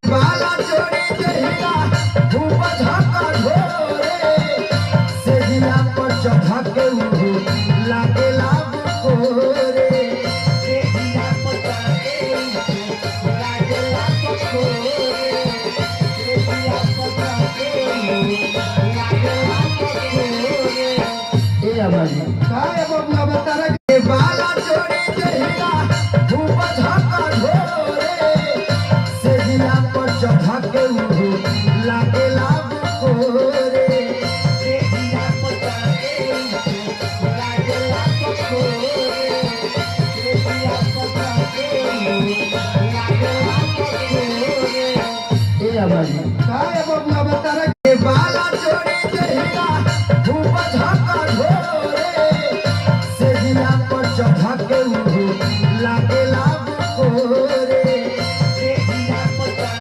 बाला चोरी जहिया धूप झाका ढोरे से जिला पर चढ़ा के उहु लागे लाभ कोरे से जिला पर चढ़ा के उहु लागे लाभ कोरे से जिला पर चढ़ा के उहु लागे लाभ कोरे ए अबाजी काय बबुआ बतारा के बाला चोरी जहिया धूप झाका ढोरे से जिला पर चढ़ा के उहु लागे लाभ कोरे से जिला पर चढ़ा के उहु लागे लाभ कोरे से जिला पर चढ़ा के उहु लागे लाभ कोरे ए अबाजी